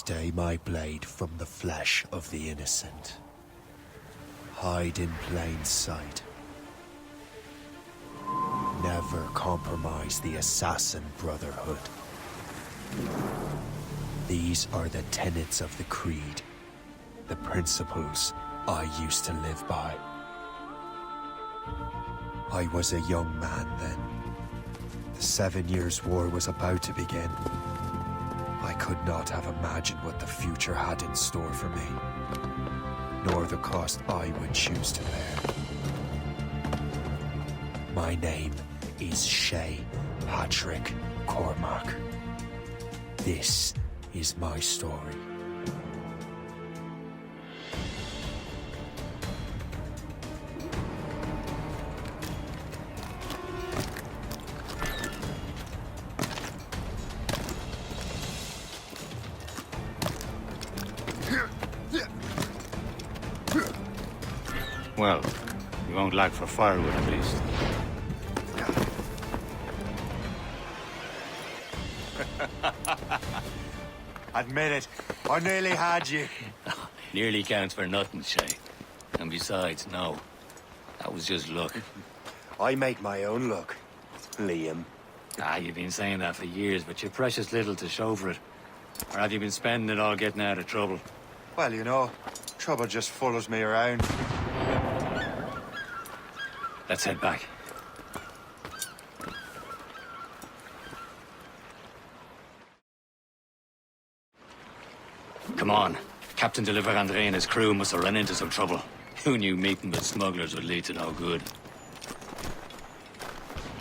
Stay my blade from the flesh of the innocent. Hide in plain sight. Never compromise the Assassin Brotherhood. These are the tenets of the Creed, the principles I used to live by. I was a young man then. The 7 Years' War was about to begin. I could not have imagined what the future had in store for me, nor the cost I would choose to bear. My name is Shay Patrick Cormac. This is my story. Well, you won't lack for firewood at least. Admit it, I nearly had you. Nearly counts for nothing, Shay. And besides, no. That was just luck. I make my own luck, Liam. You've been saying that for years, but you've precious little to show for it. Or have you been spending it all getting out of trouble? Well, you know, trouble just follows me around. Let's head back. Come on. Captain de Andre and his crew must have run into some trouble. Who knew meeting with smugglers would lead to no good?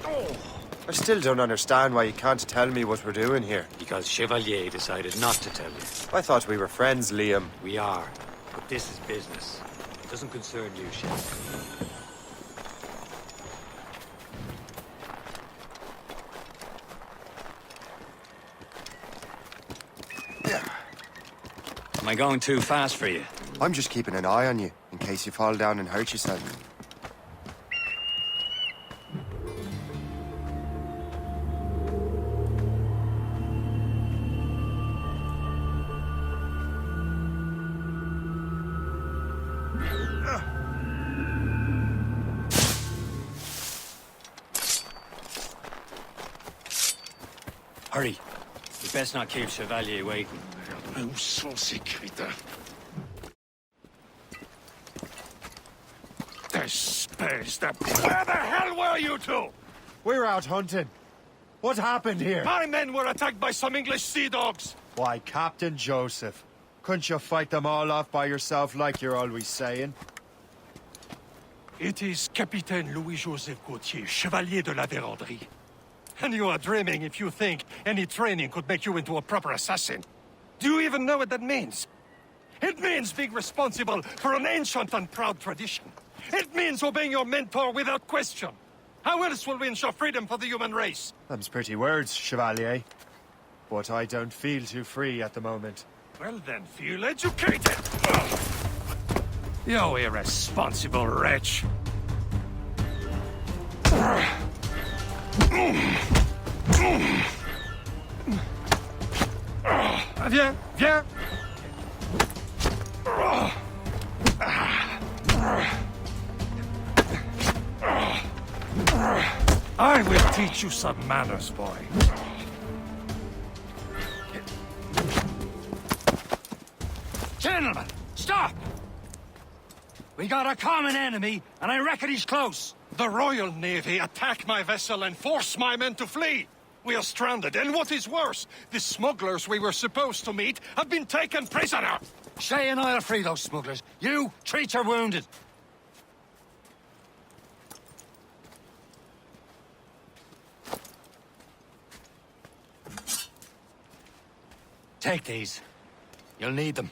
I still don't understand why you can't tell me what we're doing here. Because Chevalier decided not to tell you. I thought we were friends, Liam. We are. But this is business. It doesn't concern you, Shay. Am I going too fast for you? I'm just keeping an eye on you, in case you fall down and hurt yourself. Hurry. You best not keep Chevalier waiting. Où sont ces crétins? Espèce de... Where the hell were you two? We're out hunting. What happened here? My men were attacked by some English sea dogs. Why, Captain Joseph. Couldn't you fight them all off by yourself like you're always saying? It is Capitaine Louis-Joseph Gauthier, Chevalier de la Vérendrye. And you are dreaming if you think any training could make you into a proper assassin. Do you even know what that means? It means being responsible for an ancient and proud tradition. It means obeying your mentor without question. How else will we ensure freedom for the human race? Them's pretty words, Chevalier. But I don't feel too free at the moment. Well then, feel educated! You irresponsible wretch! Viens, viens! I will teach you some manners, boy. Gentlemen, stop! We got a common enemy, and I reckon he's close. The Royal Navy attacked my vessel and forced my men to flee. We are stranded, and what is worse, the smugglers we were supposed to meet have been taken prisoner. Shay and I'll free those smugglers. You, treat your wounded. Take these. You'll need them.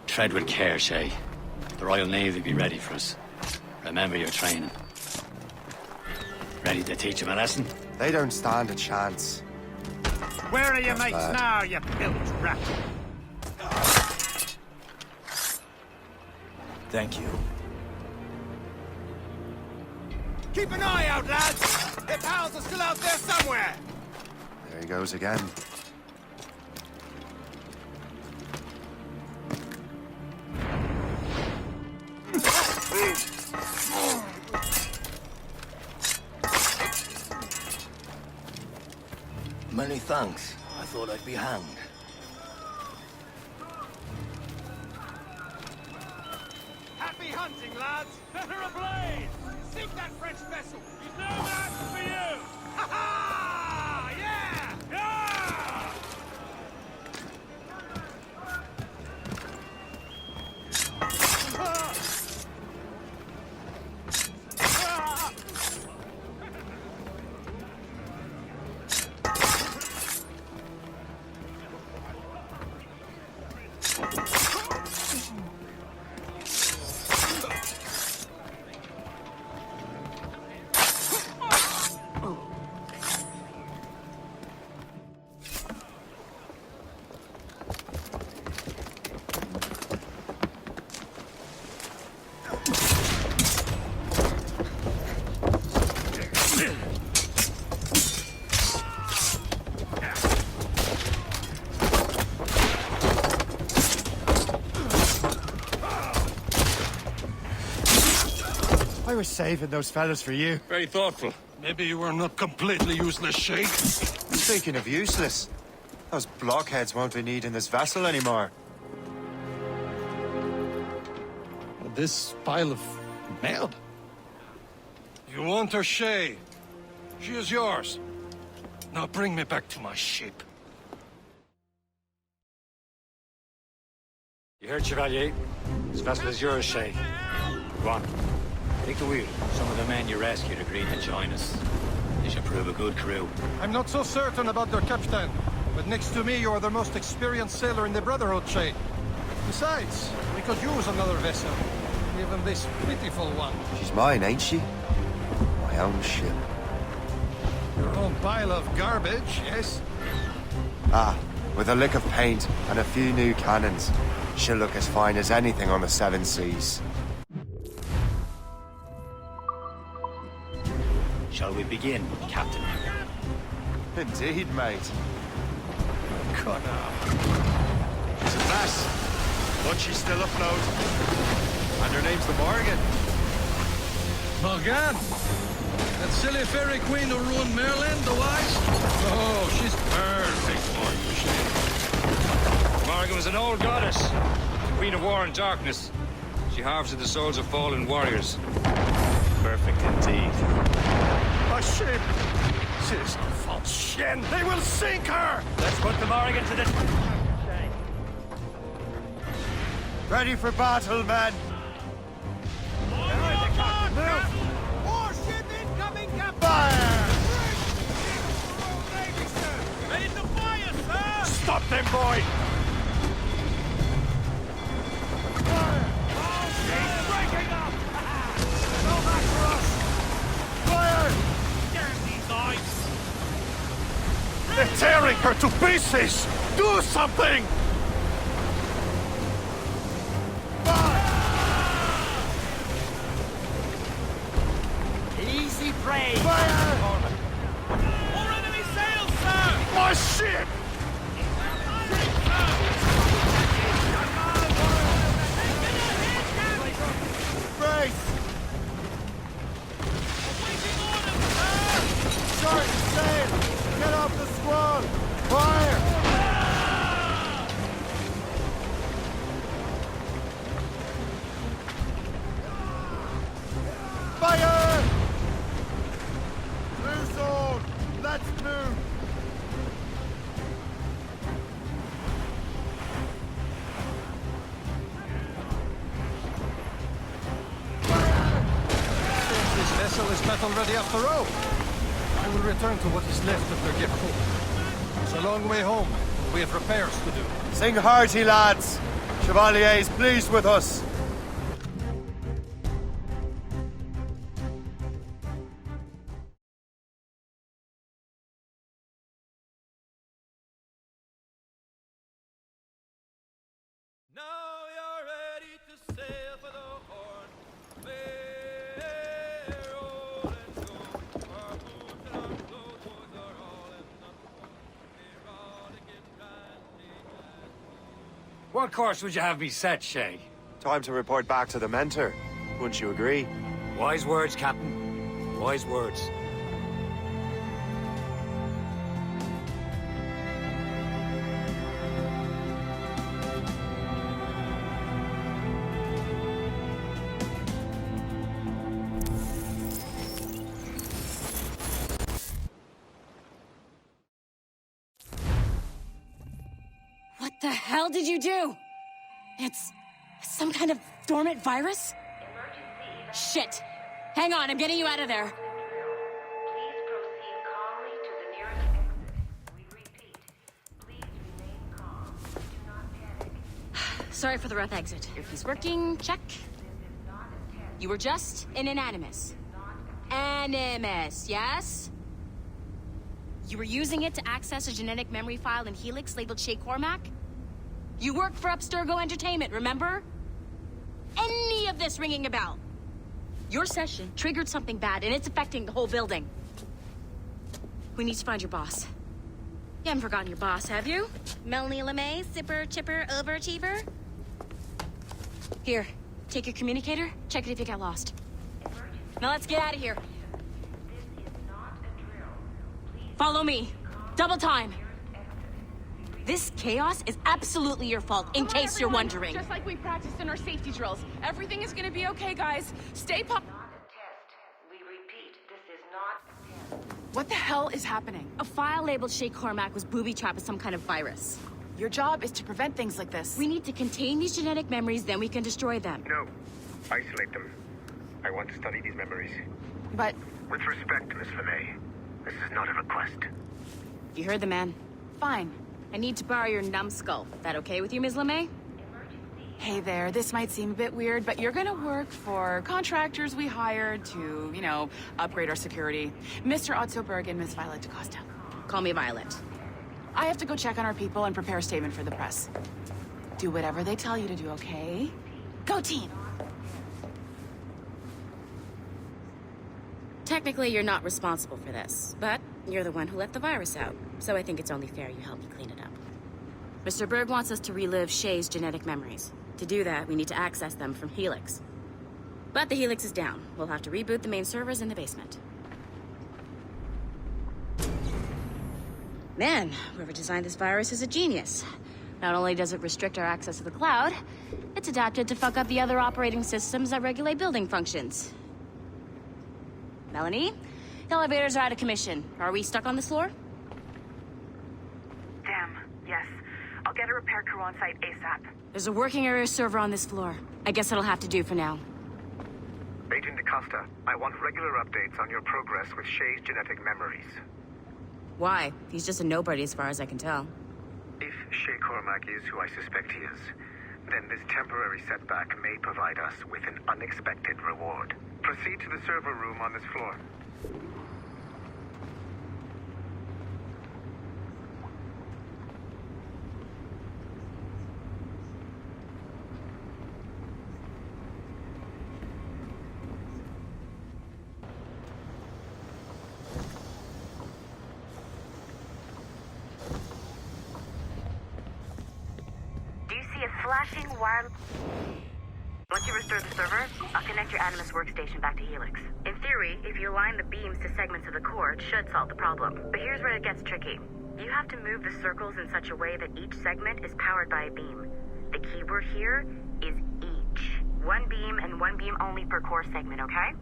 Tread with care, Shay. The Royal Navy be ready for us. Remember your training. Ready to teach them a lesson? They don't stand a chance. Where are your mates now, you bilge rat? Thank you. Keep an eye out, lads! Their pals are still out there somewhere! There he goes again. Many thanks. I thought I'd be hanged. Happy hunting, lads! Better ablaze! Sink that French vessel! He's no match for you! Ha ha! Yeah! Yeah! I was saving those fellas for you. Very thoughtful. Maybe you were not completely useless, Sheikh. Speaking of useless, those blockheads won't be needing this vessel anymore. This pile of merde? You want her, Shay? She is yours. Now bring me back to my ship. You heard, Chevalier? This vessel is yours, Shay. Go on. Take the wheel. Some of the men you rescued agreed to join us. They should prove a good crew. I'm not so certain about their captain, but next to me you are the most experienced sailor in the Brotherhood, Shay. Besides, we could use another vessel. Even this pitiful one. She's mine, ain't she? My own ship. Your own pile of garbage, yes? Ah, with a lick of paint and a few new cannons, she'll look as fine as anything on the seven seas. Shall we begin, Captain? Indeed, mate. Connor. She's a mess, but she's still afloat. And her name's the Morgan. Morgan? That silly fairy queen who ruined Maryland, the wise? Oh, she's perfect for you, Shay. Morgan was an old goddess, the queen of war and darkness. She harvested the souls of fallen warriors. Perfect indeed. My ship! She's a false shen! They will sink her! Let's put the Morgan to the... Ready for battle, men! Warship incoming, Captain! Fire! Ready to fire, sir! Stop them, boy! She's breaking up! Go back for us! Fire! Damn these eyes! They're tearing her to pieces! Do something! Easy prey! Fire! More enemy sails, sir! My ship! Brace! Short sail! Get off the squall! Fire! Fire! Blue zone! Let's move! This vessel is battle ready after all. I will return to what is left of their Geppo. It's a long way home. We have repairs to do. Sing hearty, lads! Chevalier is pleased with us. Now you're ready to sail for the Horn. Fair old and What course would you have me set, Shay? Time to report back to the mentor. Wouldn't you agree? Wise words, Captain. Wise words. What the hell did you do? It's some kind of dormant virus? Shit! Hang on, I'm getting you out of there. Please proceed calmly to the nearest exit. We repeat, please remain calm. Do not panic. Sorry for the rough exit. Earpiece working, check. You were just an animus. Animus, yes? You were using it to access a genetic memory file in Helix labeled Shay Cormac? You worked for Abstergo Entertainment, remember? Any of this ringing a bell? Your session triggered something bad, and it's affecting the whole building. We need to find your boss. You haven't forgotten your boss, have you? Melanie LeMay, sipper, chipper, overachiever? Here, take your communicator, check it if you got lost. Now let's get out of here. This is not a drill. Please Follow me. Double time. This chaos is absolutely your fault, in case you're wondering. Just like we practiced in our safety drills. Everything is gonna be okay, guys. Stay not a test. We repeat, this is not a test. What the hell is happening? A file labeled Shay Cormac was booby-trapped with some kind of virus. Your job is to prevent things like this. We need to contain these genetic memories, then we can destroy them. No. Isolate them. I want to study these memories. But With respect, Miss LeMay, this is not a request. You heard the man. fine. I need to borrow your numbskull. That okay with you, Ms. LeMay? Hey there, this might seem a bit weird, but you're gonna work for contractors we hired to, upgrade our security. Mr. Otto Berg and Miss Violet DaCosta. Call me Violet. I have to go check on our people and prepare a statement for the press. Do whatever they tell you to do, okay? Go team! Technically, you're not responsible for this, but you're the one who let the virus out, so I think it's only fair you help me clean it up. Mr. Berg wants us to relive Shay's genetic memories. To do that, we need to access them from Helix. But the Helix is down. We'll have to reboot the main servers in the basement. Man, whoever designed this virus is a genius. Not only does it restrict our access to the cloud, it's adapted to fuck up the other operating systems that regulate building functions. Melanie? The elevators are out of commission. Are we stuck on this floor? Damn, yes. I'll get a repair crew on site ASAP. There's a working area server on this floor. I guess that'll have to do for now. Agent DaCosta, I want regular updates on your progress with Shay's genetic memories. Why? He's just a nobody as far as I can tell. If Shay Cormac is who I suspect he is, then this temporary setback may provide us with an unexpected reward. Proceed to the server room on this floor. Do you see a flashing wire? Once you restore the server, I'll connect your Animus workstation back to Helix. In theory, if you align the beams to segments of the core, it should solve the problem. But here's where it gets tricky. You have to move the circles in such a way that each segment is powered by a beam. The keyword here is each. One beam and one beam only per core segment, okay?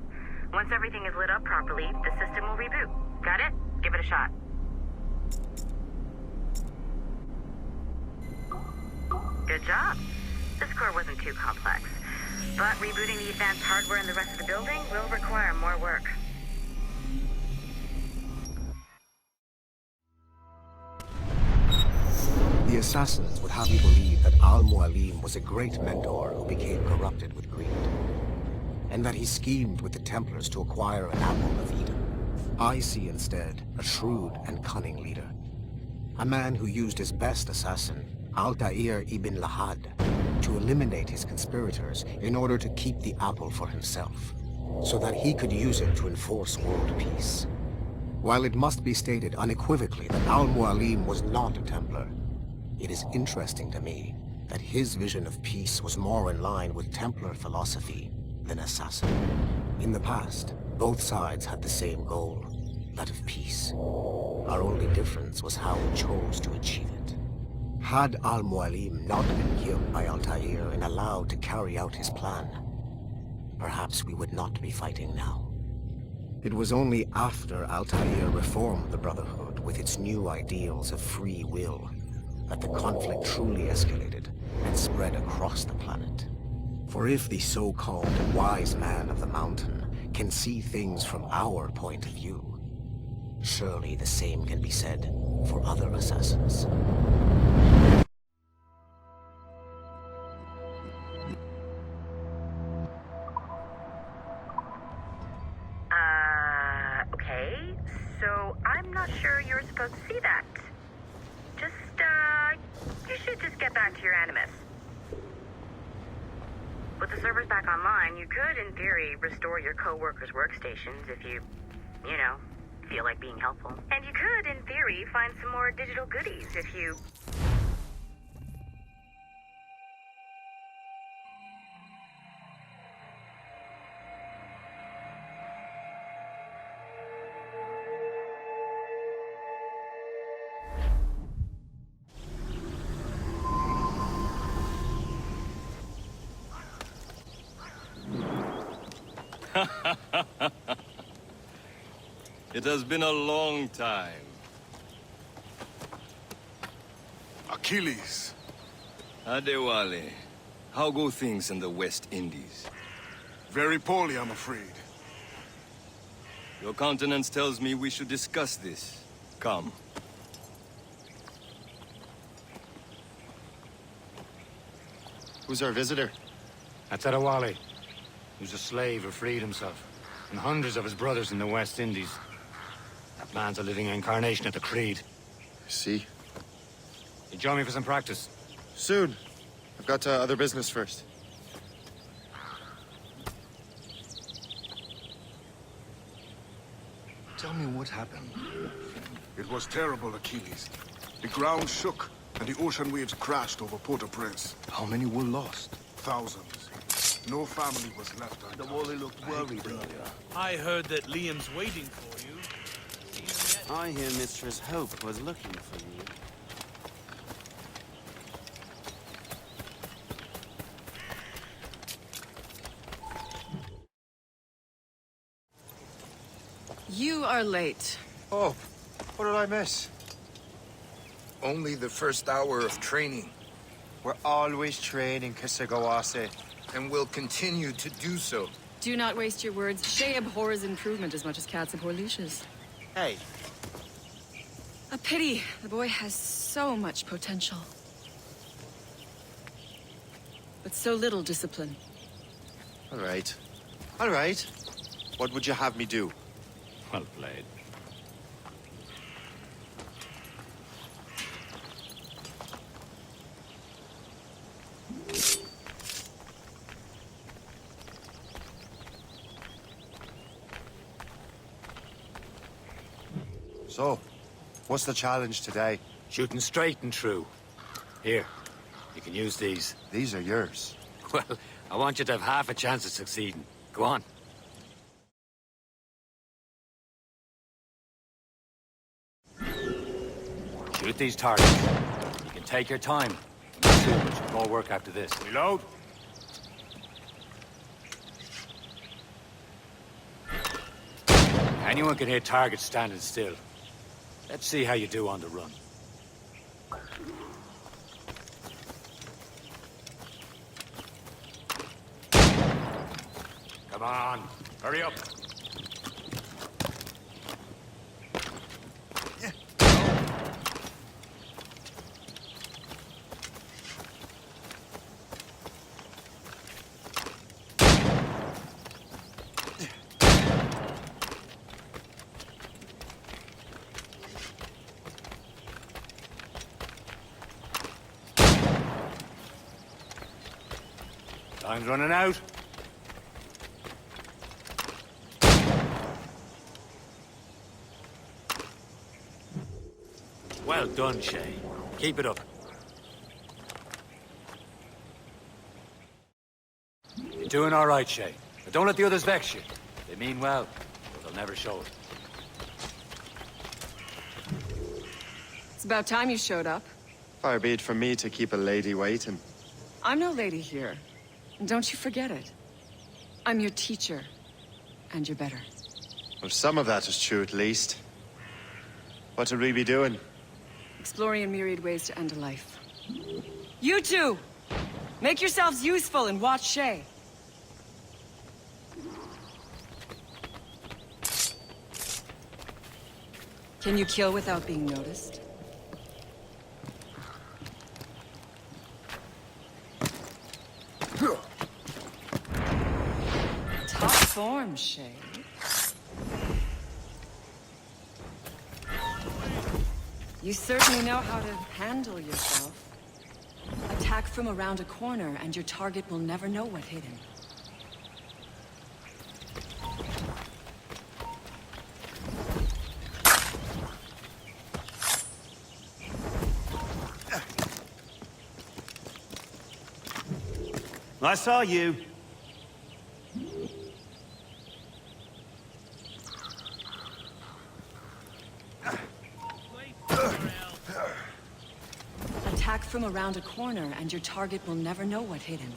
Once everything is lit up properly, the system will reboot. Got it? Give it a shot. Good job. This core wasn't too complex. But rebooting the advanced hardware in the rest of the building will require more work. The assassins would have you believe that Al-Mualim was a great mentor who became corrupted with greed, and that he schemed with the Templars to acquire an apple of Eden. I see instead a shrewd and cunning leader, a man who used his best assassin, Altair ibn Lahad, to eliminate his conspirators in order to keep the apple for himself, so that he could use it to enforce world peace. While it must be stated unequivocally that Al-Mualim was not a Templar, it is interesting to me that his vision of peace was more in line with Templar philosophy than assassin. In the past, both sides had the same goal, that of peace. Our only difference was how we chose to achieve it. Had Al-Mualim not been killed by Altair and allowed to carry out his plan, perhaps we would not be fighting now. It was only after Altair reformed the Brotherhood with its new ideals of free will that the conflict truly escalated and spread across the planet. For if the so-called wise man of the mountain can see things from our point of view, surely the same can be said for other assassins. Okay, so I'm not sure you're supposed to see that. You should just get back to your Animus. With the servers back online, you could, in theory, restore your co-workers' workstations if you feel like being helpful. And you could, in theory, find some more digital goodies if you... It has been a long time. Achilles. Adewale, how go things in the West Indies? Very poorly, I'm afraid. Your countenance tells me we should discuss this. Come. Who's our visitor? That's Adewale. He was a slave who freed himself, and hundreds of his brothers in the West Indies. That man's a living incarnation of the Creed. I see. You join me for some practice? Soon. I've got other business first. Tell me what happened. It was terrible, Achilles. The ground shook, and the ocean waves crashed over Port-au-Prince. How many were lost? Thousands. No family was left untouched. The Wally looked worried earlier. I heard that Liam's waiting for you. I hear Mistress Hope was looking for you. You are late. Oh, what did I miss? Only the first hour of training. We're always training, Kisagawase. And will continue to do so. Do not waste your words. Shay abhors improvement as much as cats abhor leashes. Hey. A pity. The boy has so much potential. But so little discipline. All right. All right. What would you have me do? Well played. So, what's the challenge today? Shooting straight and true. Here, you can use these. These are yours. Well, I want you to have half a chance of succeeding. Go on. Shoot these targets. You can take your time. Not too much more work after this. Reload. Anyone can hit targets standing still. Let's see how you do on the run. Come on, hurry up. Time's running out. Well done, Shay. Keep it up. You're doing all right, Shay. But don't let the others vex you. They mean well, but they'll never show it. It's about time you showed up. Far be it from me to keep a lady waiting. I'm no lady here. And don't you forget it. I'm your teacher. And you're better. Well, some of that is true at least. What would we be doing? Exploring a myriad ways to end a life. You two! Make yourselves useful and watch Shay. Can you kill without being noticed? Top form, Shay. You certainly know how to handle yourself. Attack from around a corner, and your target will never know what hit him. I saw you. Attack from around a corner, and your target will never know what hit him.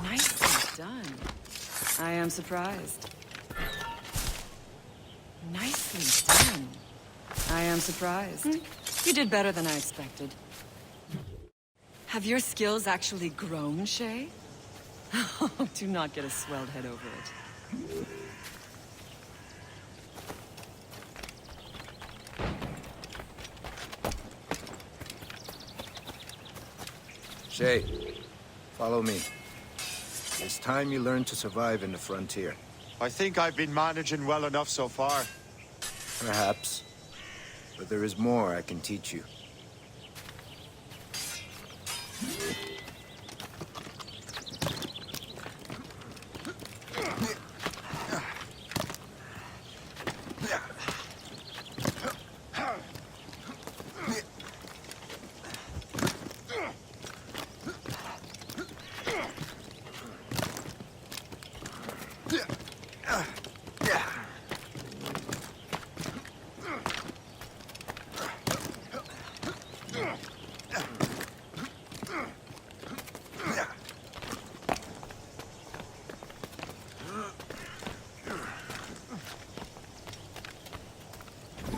Nicely done. I am surprised. Nicely done. I am surprised. You did better than I expected. Have your skills actually grown, Shay? Oh, do not get a swelled head over it. Shay, follow me. It's time you learn to survive in the frontier. I think I've been managing well enough so far. Perhaps. But there is more I can teach you.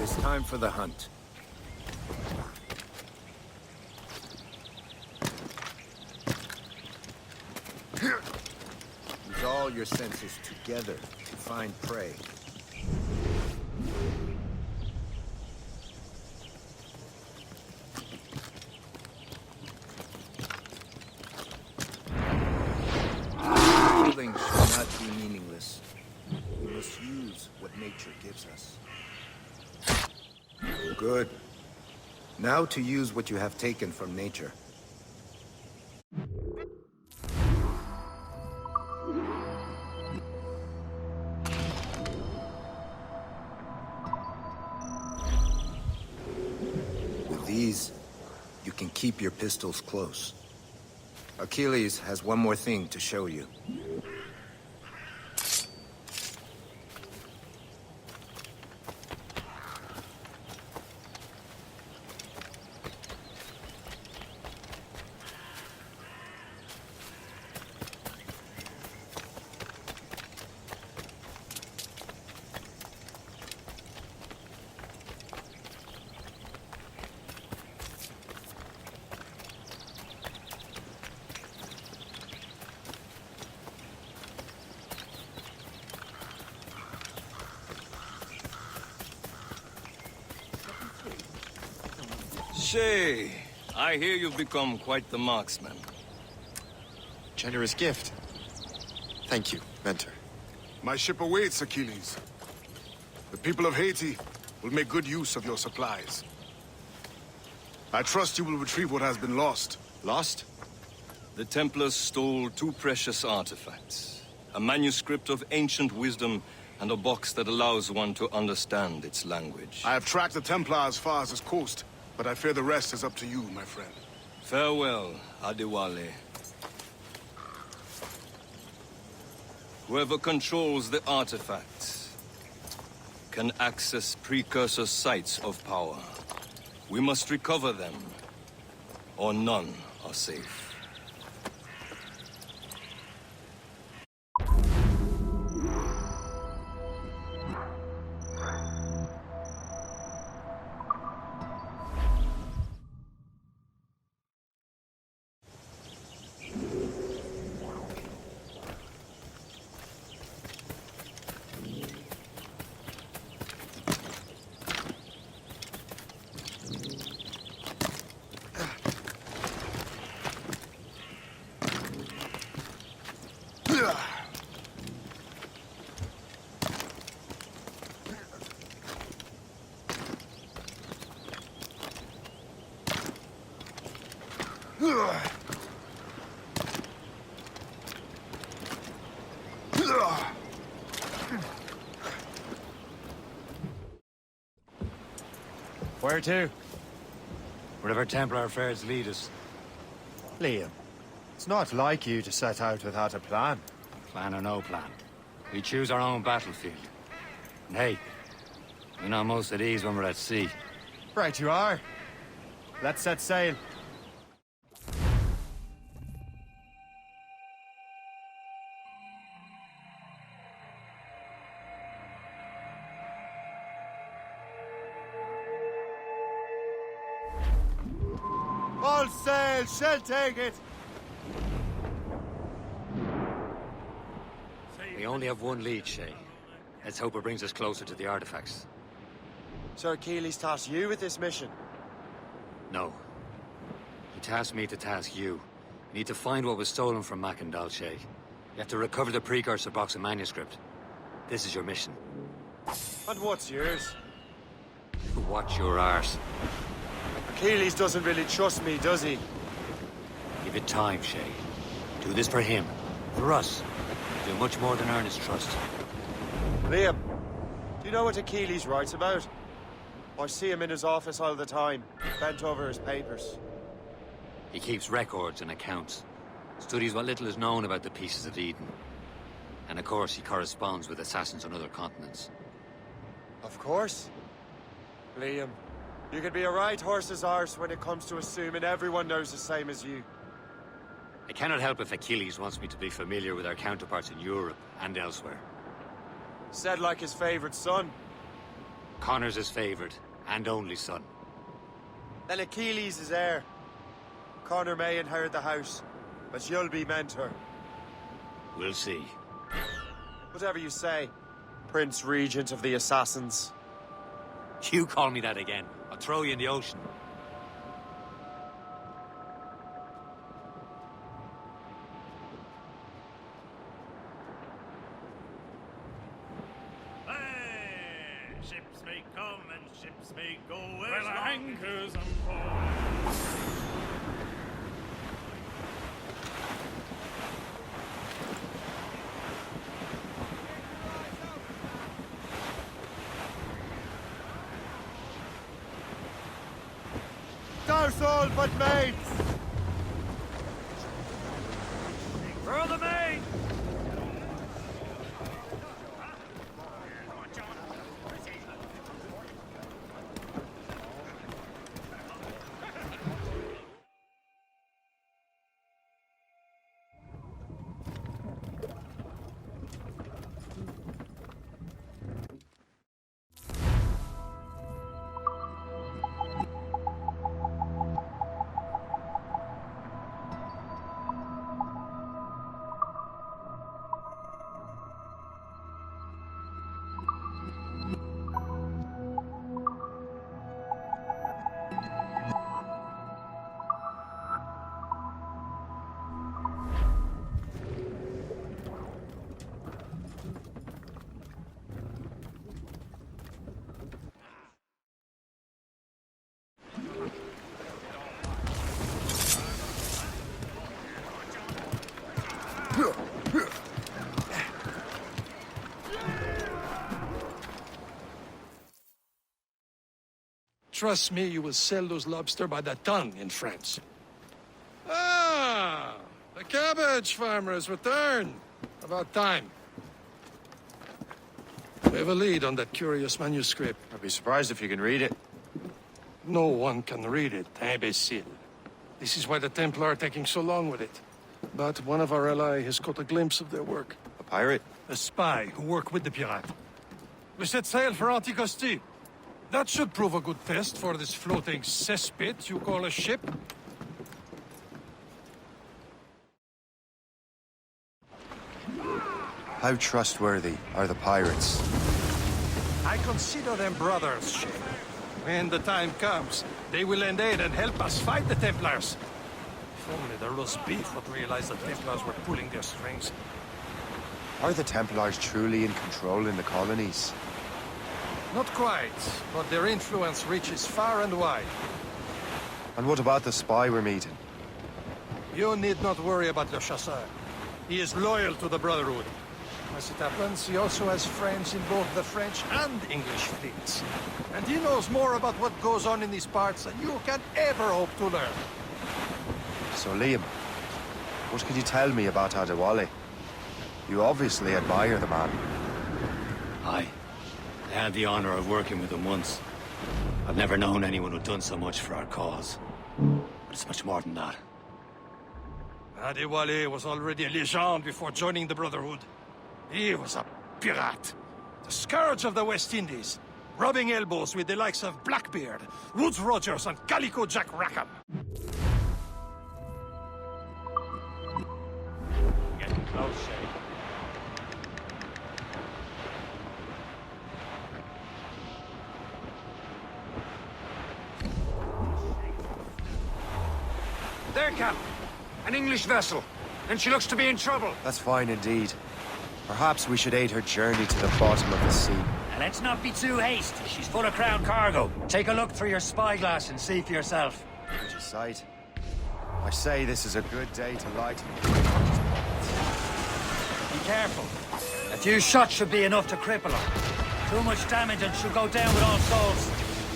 It's time for the hunt. Use all your senses together to find prey. Killing should not be meaningless. We must use what nature gives us. Good. Now to use what you have taken from nature. With these, you can keep your pistols close. Achilles has one more thing to show you. Shay, I hear you've become quite the marksman. Generous gift. Thank you, Mentor. My ship awaits, Achilles. The people of Haiti will make good use of your supplies. I trust you will retrieve what has been lost. Lost? The Templars stole 2 precious artifacts. A manuscript of ancient wisdom and a box that allows one to understand its language. I have tracked the Templar as far as this coast. But I fear the rest is up to you, my friend. Farewell, Adewale. Whoever controls the artifacts can access precursor sites of power. We must recover them, or none are safe. Where to? Wherever Templar affairs lead us. Liam, it's not like you to set out without a plan. Plan or no plan. We choose our own battlefield. And hey, we know most of these when we're at sea. Right you are. Let's set sail. All sail, shall take it. We only have one lead, Shay. Let's hope it brings us closer to the artifacts. Sir Keeley's tasked you with this mission. No. He tasked me to task you. You need to find what was stolen from Mackandal, Shay. You have to recover the precursor box of manuscript. This is your mission. And what's yours? Watch your arse. Achilles doesn't really trust me, does he? Give it time, Shay. Do this for him. For us. Do much more than earn his trust. Liam, do you know what Achilles writes about? I see him in his office all the time, bent over his papers. He keeps records and accounts. Studies what little is known about the pieces of Eden. And of course, he corresponds with assassins on other continents. Of course. Liam, you can be a right horse's arse when it comes to assuming everyone knows the same as you. I cannot help if Achilles wants me to be familiar with our counterparts in Europe and elsewhere. Said like his favorite son. Connor's his favorite and only son. Then Achilles is heir. Connor may inherit the house, but you'll be mentor. We'll see. Whatever you say, Prince Regent of the Assassins. You call me that again, I'll throw you in the ocean. Ships may come and ships may go where anchors unfold. Dar's all but mates! Furl the main! Trust me, you will sell those lobster by the ton in France. Ah! The cabbage farmer has returned. About time. We have a lead on that curious manuscript. I'd be surprised if you can read it. No one can read it, imbecile. This is why the Templar are taking so long with it. But one of our allies has caught a glimpse of their work. A pirate? A spy who worked with the pirate. We set sail for Anticosti. That should prove a good test for this floating cesspit you call a ship. How trustworthy are the pirates? I consider them brothers, Shay. When the time comes, they will lend aid and help us fight the Templars. If only the roast beef would realize the Templars were pulling their strings. Are the Templars truly in control in the colonies? Not quite, but their influence reaches far and wide. And what about the spy we're meeting? You need not worry about Le Chasseur. He is loyal to the Brotherhood. As it happens, he also has friends in both the French and English fleets. And he knows more about what goes on in these parts than you can ever hope to learn. So, Liam, what can you tell me about Adewale? You obviously admire the man. Aye. I had the honor of working with him once. I've never known anyone who'd done so much for our cause. But it's much more than that. Adewale was already a legend before joining the Brotherhood. He was a pirate. The scourge of the West Indies. Rubbing elbows with the likes of Blackbeard, Woodes Rogers, and Calico Jack Rackham. Getting close, Shay. There, Captain. An English vessel. And she looks to be in trouble. That's fine indeed. Perhaps we should aid her journey to the bottom of the sea. And let's not be too hasty. She's full of crown cargo. Take a look through your spyglass and see for yourself. Pretty sight. I say this is a good day to lighten. Be careful. A few shots should be enough to cripple her. Too much damage and she'll go down with all souls.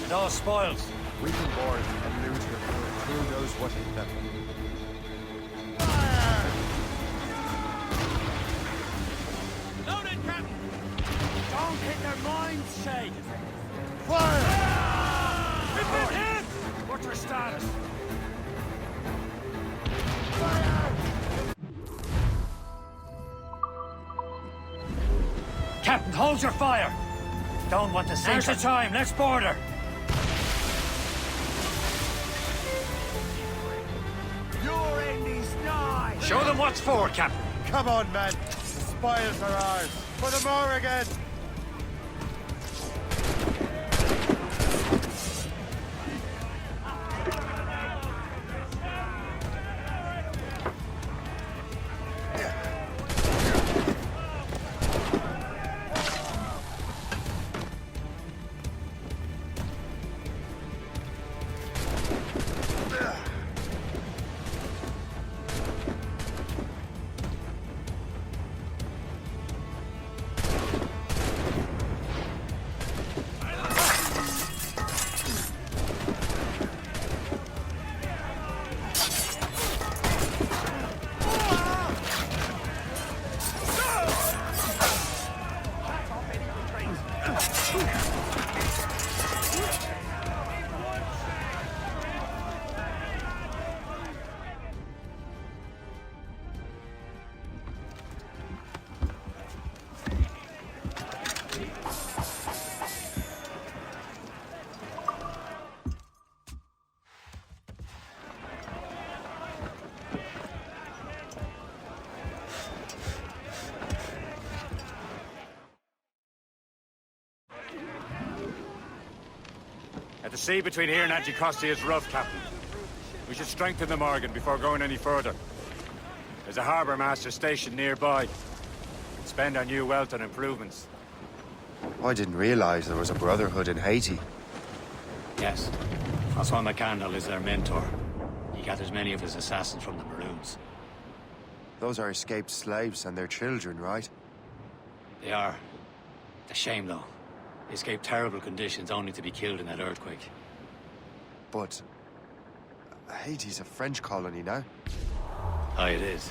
And all spoils. We can board and loot her. Who knows what hit them? Loaded, Captain! Don't hit their minds, Shay. Fire! We've been hit! What's your status? Captain, hold your fire! Don't want to sink. Now's the time, let's board her! Your end is nigh! Show them what's for, Captain. Come on, men. The spoils are ours. For the Morrigan! The sea between here and Anticosti is rough, Captain. We should strengthen the Morgan before going any further. There's a harbour master stationed nearby. Spend our new wealth on improvements. I didn't realize there was a brotherhood in Haiti. Yes. Francois McCandle is their mentor. He gathers many of his assassins from the Maroons. Those are escaped slaves and their children, right? They are. It's a shame, though. They escaped terrible conditions only to be killed in that earthquake. But Haiti's a French colony now. Aye, it is.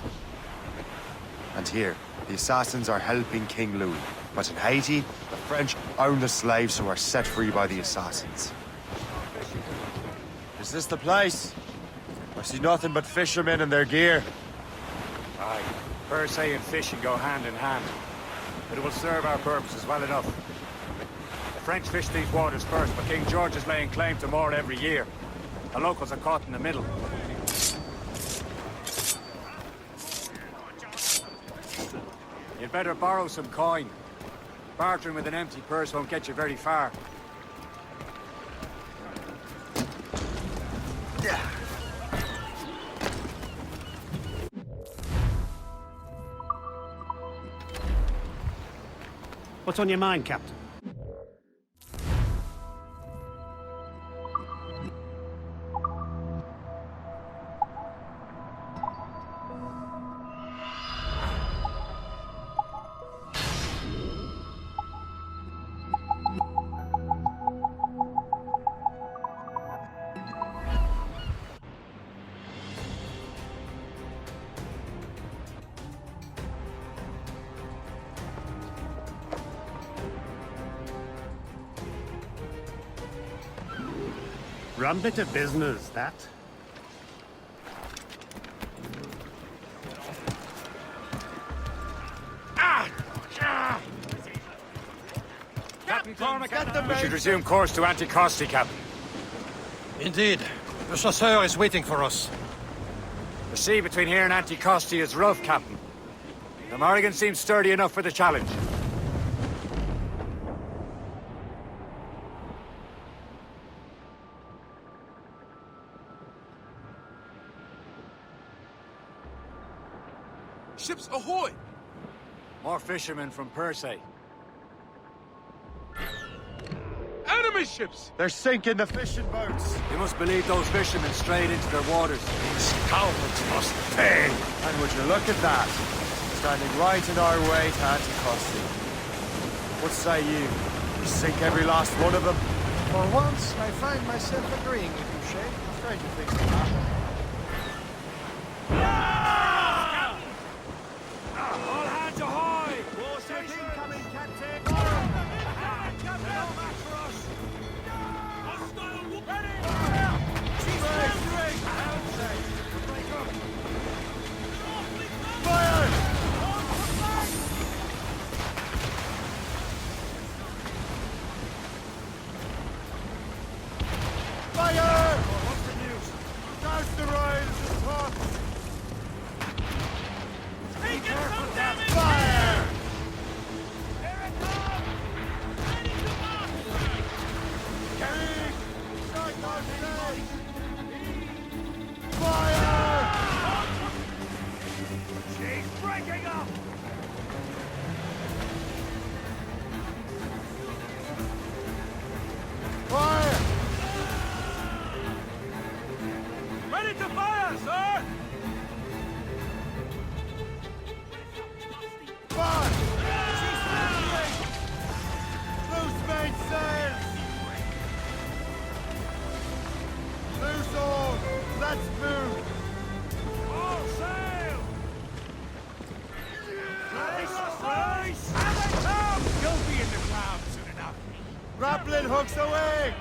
And here, the assassins are helping King Louis. But in Haiti, the French own the slaves who are set free by the assassins. Is this the place? I see nothing but fishermen and their gear. Aye, per se and fishing go hand in hand. But it will serve our purposes well enough. The French fish these waters first, but King George is laying claim to more every year. The locals are caught in the middle. You'd better borrow some coin. Bartering with an empty purse won't get you very far. What's on your mind, Captain? Rum bit of business, that. Captain Cormac, we should resume course to Anticosti, Captain. Indeed. The chasseur is waiting for us. The sea between here and Anticosti is rough, Captain. The Morrigan seems sturdy enough for the challenge. Ships ahoy! More fishermen from Persay. Enemy ships! They're sinking the fishing boats. You must believe those fishermen strayed into their waters. These cowards must pay! And would you look at that? Standing right in our way to Anticosti. What say you? We sink every last one of them? For once, I find myself agreeing with you, Shay. Stranger things have happened. All hands ahoy! Incoming, Captain! Fire! What's the news? Douse the riders and tops! Fire! Here it comes! Ready to march! Carry! Strike our stage! Fire! She's breaking up! Fire! Ready to fire, sir! Fire! Loose mainsails! Loose all! Let's move! All sail! Nice! Nice! And they come! You'll be in the clouds soon enough. Grappling hooks away!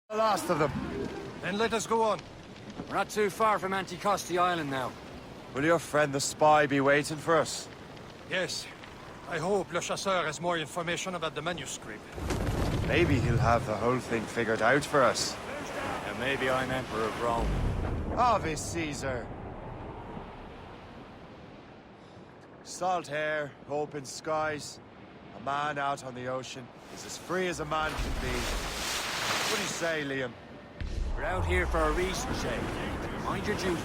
The last of them. Then let us go on. We're not too far from Anticosti Island now. Will your friend the spy be waiting for us? Yes. I hope Le Chasseur has more information about the manuscript. Maybe he'll have the whole thing figured out for us. And maybe I'm Emperor of Rome. Ave Caesar. Salt air, open skies. A man out on the ocean is as free as a man can be. What do you say, Liam? We're out here for a reason, Shay. Mind your duty.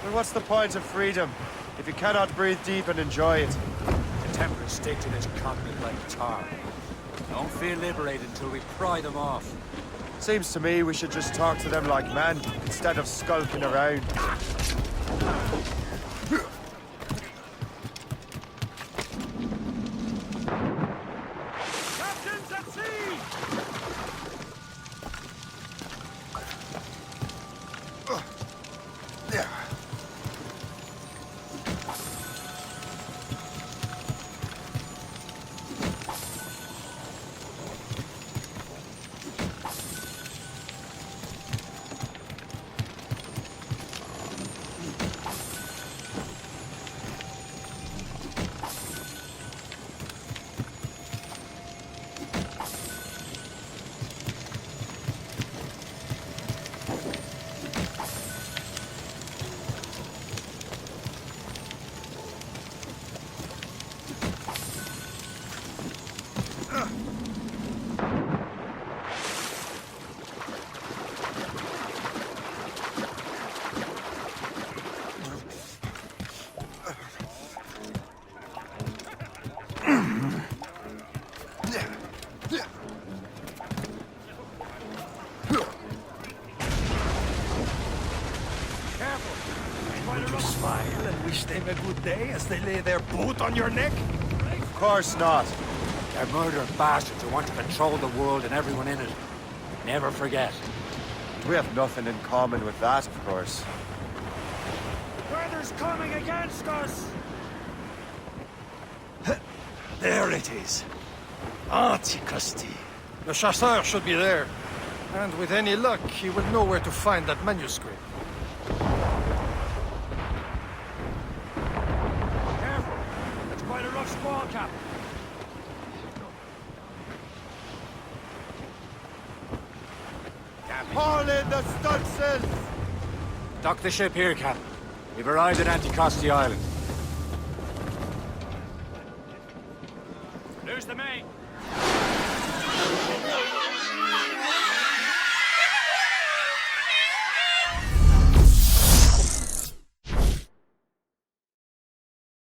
Well, what's the point of freedom if you cannot breathe deep and enjoy it? The Templars stick to this continent like tar. Don't feel liberated until we pry them off. Seems to me we should just talk to them like men, instead of skulking around. Captains at sea! Will you smile and wish them a good day as they lay their boot on your neck? Of course not. They're murdering bastards who want to control the world and everyone in it. Never forget. We have nothing in common with that, of course. Weather's coming against us! There it is. Anticosti. Le Chasseur should be there. And with any luck, he will know where to find that manuscript. Careful! It's quite a rough squall, Captain. Haul in the stunsails! Dock the ship here, Captain. We've arrived at Anticosti Island. Lose the main!